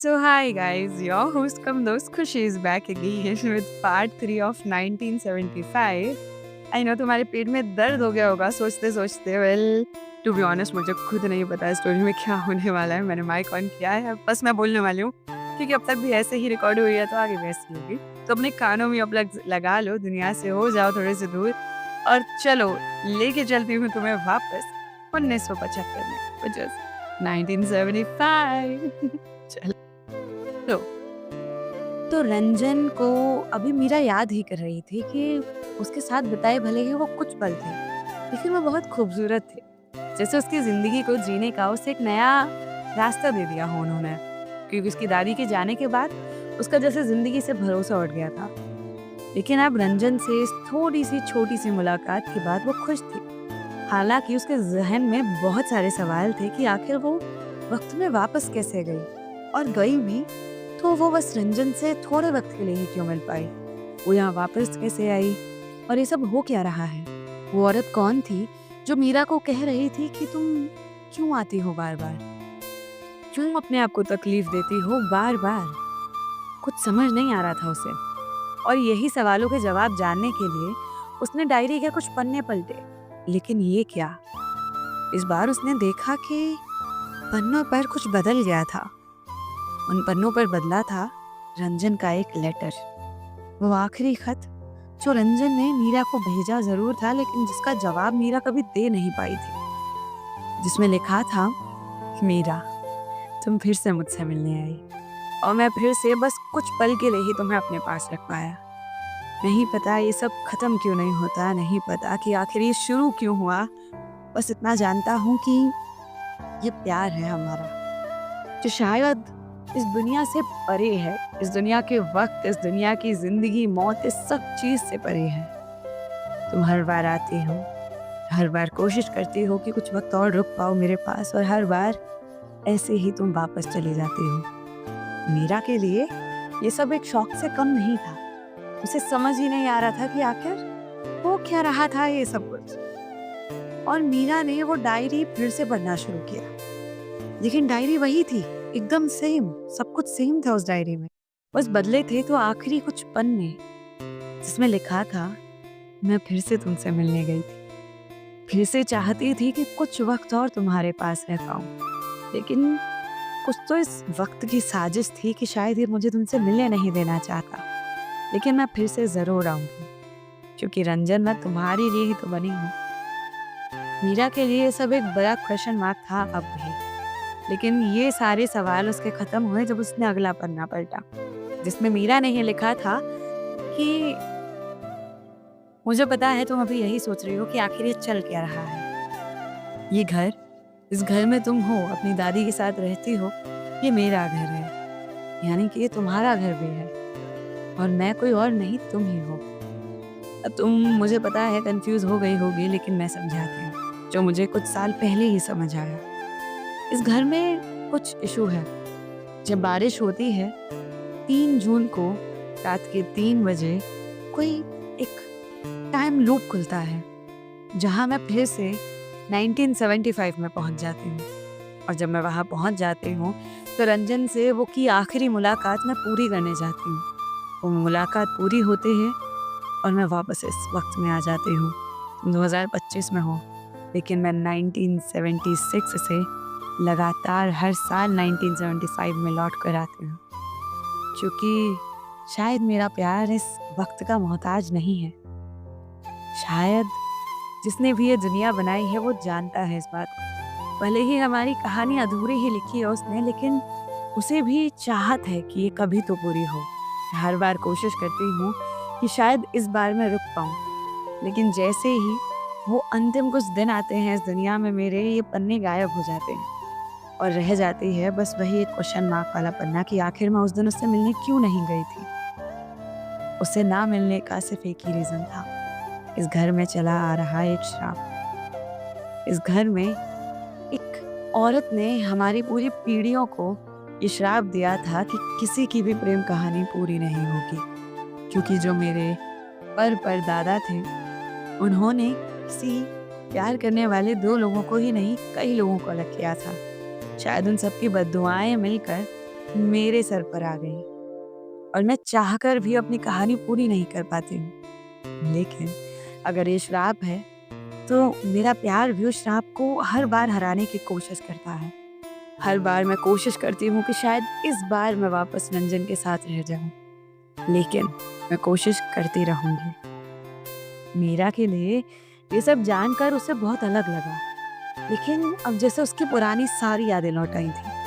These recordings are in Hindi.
So hi guys, your host Kamdos Khushi is back again with part 3 of 1975. I know तुम्हारे पेट में दर्द हो गया होगा सोचते सोचते। वेल टू बी ऑनेस्ट मुझे खुद नहीं पता स्टोरी में क्या होने वाला है। मैंने माइक ऑन किया है, बस मैं बोलने वाली हूँ क्योंकि अब तक भी ऐसे ही रिकॉर्ड हुई है तो आगे भी ऐसे ही होगी। तो अपने कानों में अब लगा लो, दुनिया से हो जाओ थोड़े से दूर और चलो लेके चलती हूँ तुम्हें वापस 1975 में, which is 1975। चलो तो तो रंजन को अभी मीरा याद ही कर रही थी कि उसके साथ बिताए भले ही वो कुछ पल थे, लेकिन वो बहुत खूबसूरत थे। जैसे उसकी जिंदगी को जीने का उसे एक नया रास्ता दे दिया हो उन्होंने, क्योंकि उसकी दादी के जाने के बाद उसका जैसे जिंदगी से भरोसा उठ गया था। लेकिन अब रंजन से इस थोड़ी सी छोटी सी मुलाकात के बाद वो खुश थी। हालांकि उसके जहन में बहुत सारे सवाल थे कि आखिर वो वक्त में वापस कैसे गई, और गई भी तो वो बस रंजन से थोड़े वक्त के लिए ही क्यों मिल पाई। वो यहाँ वापस कैसे आई और ये सब हो क्या रहा है। वो औरत कौन थी जो मीरा को कह रही थी कि तुम क्यों आती हो बार बार, क्यों अपने आप को तकलीफ देती हो बार बार। कुछ समझ नहीं आ रहा था उसे, और यही सवालों के जवाब जानने के लिए उसने डायरी के कुछ पन्ने पलटे। लेकिन ये क्या, इस बार उसने देखा कि पन्नों पर कुछ बदल गया था। उन पन्नों पर बदला था रंजन का एक लेटर, वो आखिरी खत जो रंजन ने मीरा को भेजा जरूर था, लेकिन जिसका जवाब मीरा कभी दे नहीं पाई थी। जिसमें लिखा था, मीरा तुम फिर से मुझसे मिलने आई और मैं फिर से बस कुछ पल के लिए ही तुम्हें अपने पास रख पाया। नहीं पता ये सब खत्म क्यों नहीं होता, नहीं पता कि आखिर ये शुरू क्यों हुआ। बस इतना जानता हूँ कि ये प्यार है हमारा, जो शायद इस दुनिया से परे है, इस दुनिया के वक्त, इस दुनिया की जिंदगी, मौत, इस सब चीज से परे है। तुम हर बार आती हो, हर बार कोशिश करती हो कि कुछ वक्त और रुक पाओ मेरे पास, और हर बार ऐसे ही तुम वापस चली जाती हो। मीरा के लिए ये सब एक शौक से कम नहीं था। उसे समझ ही नहीं आ रहा था कि आखिर वो क्या रहा था ये सब कुछ। और मीरा ने वो डायरी फिर से पढ़ना शुरू किया, लेकिन डायरी वही थी, एकदम सेम, सब कुछ सेम था उस डायरी में। बस बदले थे तो आखिरी कुछ पन्ने, जिसमें लिखा था, मैं फिर से तुमसे मिलने गई थी, फिर से चाहती थी कि कुछ वक्त और तुम्हारे पास रह पाऊं। लेकिन कुछ तो इस वक्त की साजिश थी कि शायद ये मुझे तुमसे मिलने नहीं देना चाहता। लेकिन मैं फिर से जरूर आऊंगी, क्योंकि रंजन मैं तुम्हारे लिए ही तो बनी हूँ। मीरा के लिए ये सब एक बड़ा क्वेश्चन मार्क था अब भी, लेकिन ये सारे सवाल उसके खत्म हुए जब उसने अगला पन्ना पलटा, जिसमें मीरा ने ये लिखा था कि मुझे पता है तुम अभी यही सोच रही हो कि आखिर ये चल क्या रहा है। ये घर, इस घर में तुम हो, अपनी दादी के साथ रहती हो, ये मेरा घर है, यानी कि ये तुम्हारा घर भी है, और मैं कोई और नहीं, तुम ही हो। अब तुम, मुझे पता है, कंफ्यूज हो गई होगी, लेकिन मैं समझाती हूँ जो मुझे कुछ साल पहले ही समझ आया। इस घर में कुछ इशू है। जब बारिश होती है 3 जून को रात के 3 बजे कोई एक टाइम लूप खुलता है, जहां मैं फिर से 1975 में पहुंच जाती हूँ। और जब मैं वहां पहुंच जाती हूँ तो रंजन से वो की आखिरी मुलाकात मैं पूरी करने जाती हूँ। वो मुलाकात पूरी होती है और मैं वापस इस वक्त में आ जाती हूँ। तुम 2025 में हो, लेकिन मैं 1976 से लगातार हर साल 1975 में लौट कर आती हूँ, क्योंकि शायद मेरा प्यार इस वक्त का मोहताज नहीं है। शायद जिसने भी ये दुनिया बनाई है वो जानता है इस बात को। भले ही हमारी कहानी अधूरी ही लिखी है उसने, लेकिन उसे भी चाहत है कि ये कभी तो पूरी हो। हर बार कोशिश करती हूँ कि शायद इस बार मैं रुक पाऊँ, लेकिन जैसे ही वो अंतिम कुछ दिन आते हैं इस दुनिया में, मेरे ये पन्ने गायब हो जाते हैं और रह जाती है बस वही एक क्वेश्चन मार्क वाला पन्ना कि आखिर मैं उस दिन उससे मिलने क्यों नहीं गई थी। उससे ना मिलने का सिर्फ एक ही रीजन था, इस घर में चला आ रहा एक श्राप। इस घर में एक औरत ने हमारी पूरी पीढ़ियों को ये श्राप दिया था कि किसी की भी प्रेम कहानी पूरी नहीं होगी, क्योंकि जो मेरे पर दादा थे, उन्होंने किसी प्यार करने वाले 2 लोगों को ही नहीं, कई लोगों को अलग किया था। शायद उन सबकी बद्दुआएं मिलकर मेरे सर पर आ गई और मैं चाहकर भी अपनी कहानी पूरी नहीं कर पाती हूँ। लेकिन अगर ये श्राप है, तो मेरा प्यार भी उस श्राप को हर बार हराने की कोशिश करता है। हर बार मैं कोशिश करती हूँ कि शायद इस बार मैं वापस रंजन के साथ रह जाऊँ, लेकिन मैं कोशिश करती रहूँगी। मीरा के लिए ये सब जानकर उसे बहुत अलग लगा, लेकिन अब जैसे उसकी पुरानी सारी यादें लौट आई थी।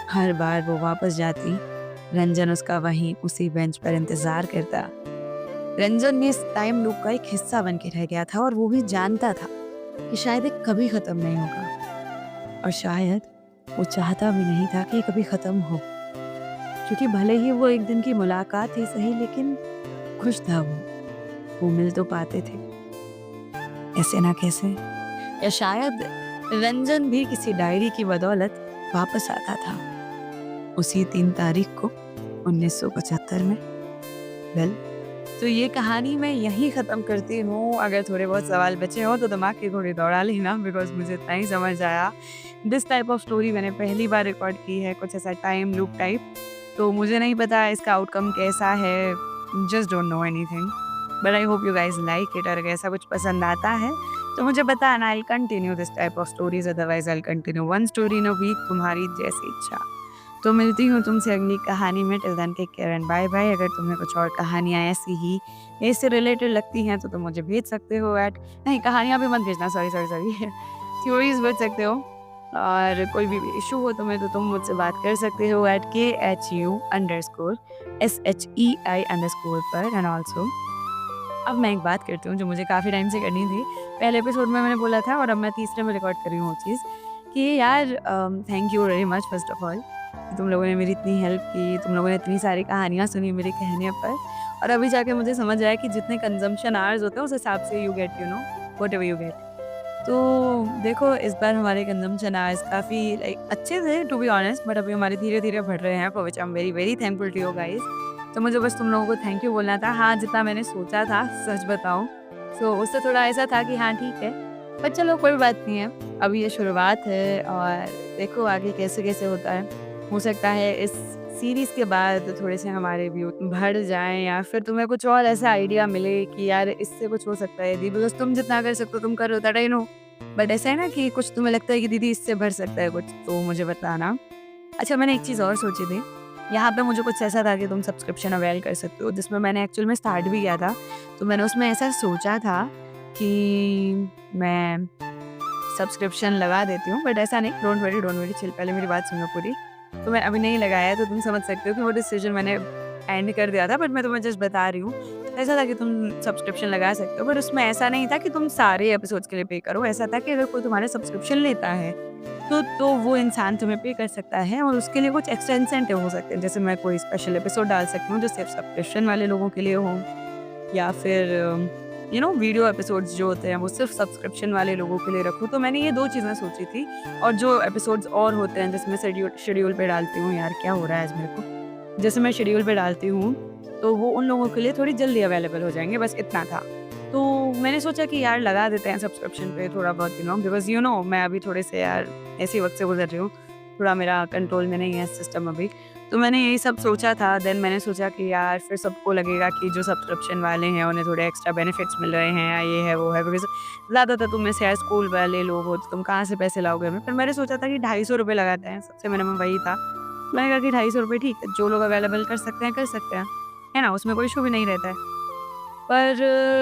हर बार वो वापस जाती, रंजन उसका वहीं उसी बेंच पर इंतजार करता। रंजन ने इस टाइम लूप का एक हिस्सा बन के रह गया था और वो भी जानता था कि शायद ये कभी खत्म नहीं होगा, और शायद वो चाहता भी नहीं था कि ये कभी खत्म हो, क्योंकि भले ही वो एक दिन की मुलाकात ही सही, लेकिन खुश था वो मिल तो पाते थे, ऐसे ना कैसे। या शायद रंजन भी किसी डायरी की बदौलत वापस आता था उसी 3 तारीख को 1975 में। वेल, तो ये कहानी मैं यहीं ख़त्म करती हूँ। अगर थोड़े बहुत सवाल बचे हो तो दिमाग की घोड़ी दौड़ा लेना, बिकॉज़ मुझे इतना ही समझ आया। दिस टाइप ऑफ स्टोरी मैंने पहली बार रिकॉर्ड की है, कुछ ऐसा टाइम लूप टाइप। तो मुझे नहीं पता इसका आउटकम कैसा है, just don't know anything, but I hope you guys like it. और अगर ऐसा कुछ पसंद आता है तो मुझे बताना, I will continue this type of stories, otherwise I will continue one story in a week, तुम्हारी जैसी इच्छा। तो मिलती हूँ तुमसे अगली कहानी में। Till then take care and bye bye. अगर तुम्हें कुछ और कहानियाँ ऐसी ही इससे रिलेटेड लगती हैं तो तुम मुझे भेज सकते हो नहीं, कहानियाँ भी मत भेजना, सॉरी थ्योरीज भेज सकते हो। और कोई भी इशू हो तुम्हें तो तुम मुझसे बात कर सकते हो KHU_SHEI_ पर। एंड ऑल्सो अब मैं एक बात करती हूँ जो मुझे काफ़ी टाइम से करनी थी। पहले एपिसोड में मैंने बोला था और अब मैं तीसरे में रिकॉर्ड कर रही हूँ वो चीज़, कि यार thank you very much first of all, तुम लोगों ने मेरी इतनी हेल्प की, तुम लोगों ने इतनी सारी कहानियाँ सुनी मेरे कहने पर। और अभी जाके मुझे समझ आया कि जितने कंजम्पशन आवर्स होते हैं उस हिसाब से you get whatever you get. तो देखो, इस बार हमारे कंजम्पशन आवर्स काफ़ी लाइक अच्छे थे टू बी ऑनेस्ट, बट अभी हमारे धीरे-धीरे बढ़ रहे हैं, for which I am very very thankful to you guys. तो मुझे बस तुम लोगों को थैंक यू बोलना था। हाँ, जितना मैंने सोचा था, सच बताऊँ, सो उससे थोड़ा ऐसा था कि हाँ, ठीक है, पर चलो कोई बात नहीं है। अभी ये शुरुआत है और देखो आगे कैसे-कैसे होता है। हो सकता है इस सीरीज़ के बाद थोड़े से हमारे व्यू बढ़ जाएँ, या फिर तुम्हें कुछ और ऐसा आइडिया मिले कि यार इससे कुछ हो सकता है दीदी, बिकॉज़ तुम जितना कर सकते हो तुम कर रहे हो, दैट आई नो। बट ऐसा है ना कि कुछ तुम्हें लगता है कि दीदी इससे बढ़ सकता है कुछ, तो मुझे बताना। अच्छा, मैंने एक चीज़ और सोची थी। यहाँ पे मुझे कुछ ऐसा था कि तुम सब्सक्रिप्शन अवेल कर सकते हो, जिसमें मैंने एक्चुअल में स्टार्ट भी किया था। तो मैंने उसमें ऐसा सोचा था कि मैं सब्सक्रिप्शन लगा देती हूँ, बट ऐसा नहीं, डोंट वरी चिल, पहले मेरी बात सुनो पूरी। तो मैं अभी नहीं लगाया है, तो तुम समझ सकते हो कि वो डिसीजन मैंने एंड कर दिया था, बट मैं तुम्हें जस्ट बता रही हूँ। ऐसा था कि तुम सब्सक्रिप्शन लगा सकते हो, बट उसमें ऐसा नहीं था कि तुम सारे एपिसोड्स के लिए पे करो। ऐसा था कि अगर कोई तुम्हारा सब्सक्रिप्शन लेता है, तो वो इंसान तुम्हें पे कर सकता है और उसके लिए कुछ एक्स्ट्रा इंसेंटिव हो सकते हैं। जैसे मैं कोई स्पेशल एपिसोड डाल सकती हूँ जो सिर्फ सब्सक्रिप्शन वाले लोगों के लिए हो, या फिर वीडियो एपिसोड्स जो होते हैं वो सिर्फ सब्सक्रिप्शन वाले लोगों के लिए रखूँ। तो मैंने ये 2 चीज़ें सोची थी। और जो एपिसोड्स और होते हैं जैसे मैं शेड्यूल पे डालती हूँ, यार क्या हो रहा है आज मेरे को? जैसे मैं शेड्यूल पे डालती हूँ, तो वो उन लोगों के लिए थोड़ी जल्दी अवेलेबल हो जाएँगे, बस इतना था। तो मैंने सोचा कि यार लगा देते हैं सब्सक्रिप्शन पे थोड़ा बहुत, बिकॉज़ मैं अभी थोड़े से यार ऐसे वक़्त से गुज़र रही हूँ। थोड़ा मेरा कंट्रोल में नहीं है सिस्टम अभी। तो मैंने यही सब सोचा था। देन मैंने सोचा कि यार फिर सबको लगेगा कि जो सब्सक्रिप्शन वाले हैं उन्हें थोड़े एक्स्ट्रा बेनिफिट्स मिल रहे हैं, या ये है वो है, बिकॉज़ ज़्यादातर तुम में से यार स्कूल वाले लोग हो, तो तुम कहाँ से पैसे लाओगे हमें? फिर मैंने सोचा था कि ₹250 लगाते हैं, सबसे मिनिमम वही था। मैंने कहा कि ₹250 ठीक है, जो लोग अवेलेबल कर सकते हैं, कर सकते हैं। है ना? उसमें कोई इश्यू भी नहीं रहता है। पर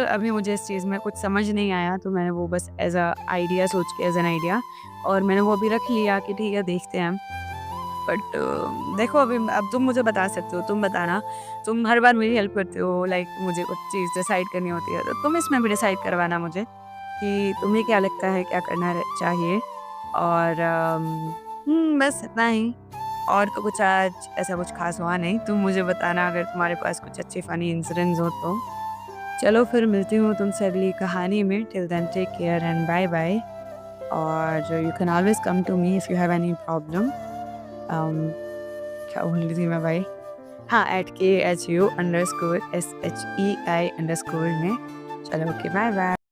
अभी मुझे इस चीज़ में कुछ समझ नहीं आया, तो मैंने वो बस एज़ अ आइडिया सोच के, एज़ एन आइडिया, और मैंने वो अभी रख लिया कि ठीक है, देखते हैं। बट देखो, अभी अब तुम मुझे बता सकते हो, तुम बताना। तुम हर बार मेरी हेल्प करते हो, लाइक मुझे कुछ चीज़ डिसाइड करनी होती है, तो तुम इसमें भी डिसाइड करवाना मुझे कि तुम्हें क्या लगता है, क्या करना चाहिए। और बस इतना ही। और तो कुछ आज ऐसा कुछ खास हुआ नहीं। तुम मुझे बताना अगर तुम्हारे पास कुछ अच्छे फ़नी इंसिडेंट्स हो तो। चलो फिर मिलती हूँ तुमसे अगली कहानी में। Till then take care and bye bye. और you can always come to me if you have any problem. क्या बोल रही थी मैं भाई? हाँ, @KHU_SHEI_ में। चलो ओके, बाय बाय।